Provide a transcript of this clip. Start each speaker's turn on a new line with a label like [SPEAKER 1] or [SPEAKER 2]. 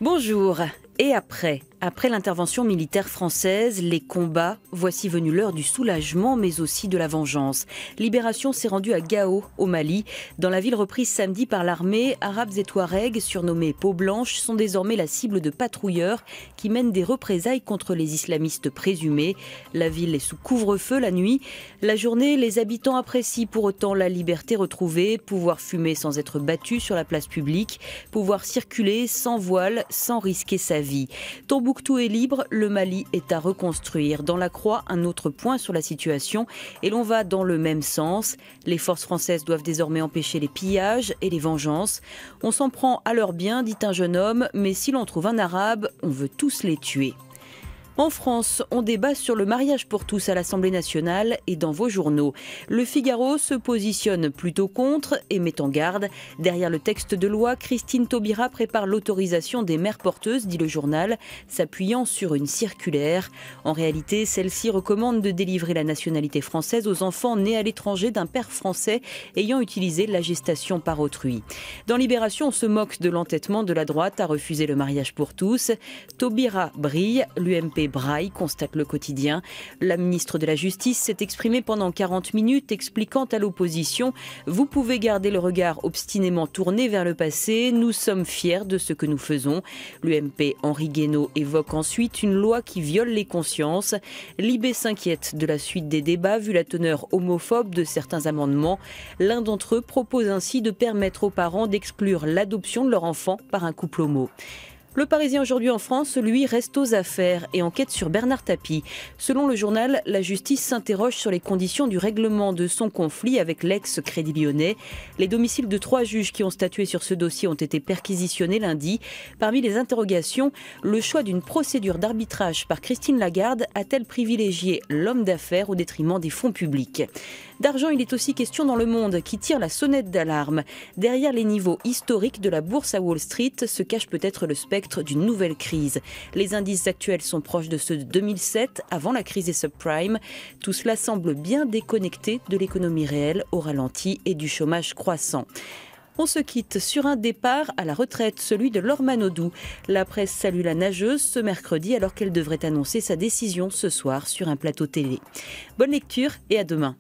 [SPEAKER 1] Bonjour. Et après l'intervention militaire française, les combats, voici venue l'heure du soulagement mais aussi de la vengeance. Libération s'est rendue à Gao, au Mali. Dans la ville reprise samedi par l'armée, Arabes et Touaregs, surnommés peau blanche, sont désormais la cible de patrouilleurs qui mènent des représailles contre les islamistes présumés. La ville est sous couvre-feu la nuit. La journée, les habitants apprécient pour autant la liberté retrouvée, pouvoir fumer sans être battu sur la place publique, pouvoir circuler sans voile, sans risquer sa vie. Tombouctou est libre, le Mali est à reconstruire. Dans la Croix, un autre point sur la situation et l'on va dans le même sens. Les forces françaises doivent désormais empêcher les pillages et les vengeances. On s'en prend à leur bien, dit un jeune homme, mais si l'on trouve un arabe, on veut tous les tuer. En France, on débat sur le mariage pour tous à l'Assemblée nationale et dans vos journaux. Le Figaro se positionne plutôt contre et met en garde. Derrière le texte de loi, Christine Taubira prépare l'autorisation des mères porteuses, dit le journal, s'appuyant sur une circulaire. En réalité, celle-ci recommande de délivrer la nationalité française aux enfants nés à l'étranger d'un père français ayant utilisé la gestation par autrui. Dans Libération, on se moque de l'entêtement de la droite à refuser le mariage pour tous. Taubira brille, l'UMP braille, constate le quotidien. La ministre de la Justice s'est exprimée pendant 40 minutes, expliquant à l'opposition « Vous pouvez garder le regard obstinément tourné vers le passé, nous sommes fiers de ce que nous faisons ». L'UMP Henri Guénaud évoque ensuite une loi qui viole les consciences. Libé s'inquiète de la suite des débats vu la teneur homophobe de certains amendements. L'un d'entre eux propose ainsi de permettre aux parents d'exclure l'adoption de leur enfant par un couple homo. Le Parisien aujourd'hui en France, lui, reste aux affaires et enquête sur Bernard Tapie. Selon le journal, la justice s'interroge sur les conditions du règlement de son conflit avec l'ex-Crédit Lyonnais. Les domiciles de 3 juges qui ont statué sur ce dossier ont été perquisitionnés lundi. Parmi les interrogations, le choix d'une procédure d'arbitrage par Christine Lagarde a-t-elle privilégié l'homme d'affaires au détriment des fonds publics ? D'argent, il est aussi question dans Le Monde qui tire la sonnette d'alarme. Derrière les niveaux historiques de la bourse à Wall Street se cache peut-être le spectre d'une nouvelle crise. Les indices actuels sont proches de ceux de 2007, avant la crise des subprimes. Tout cela semble bien déconnecté de l'économie réelle au ralenti et du chômage croissant. On se quitte sur un départ à la retraite, celui de Laure Manodou. La presse salue la nageuse ce mercredi alors qu'elle devrait annoncer sa décision ce soir sur un plateau télé. Bonne lecture et à demain.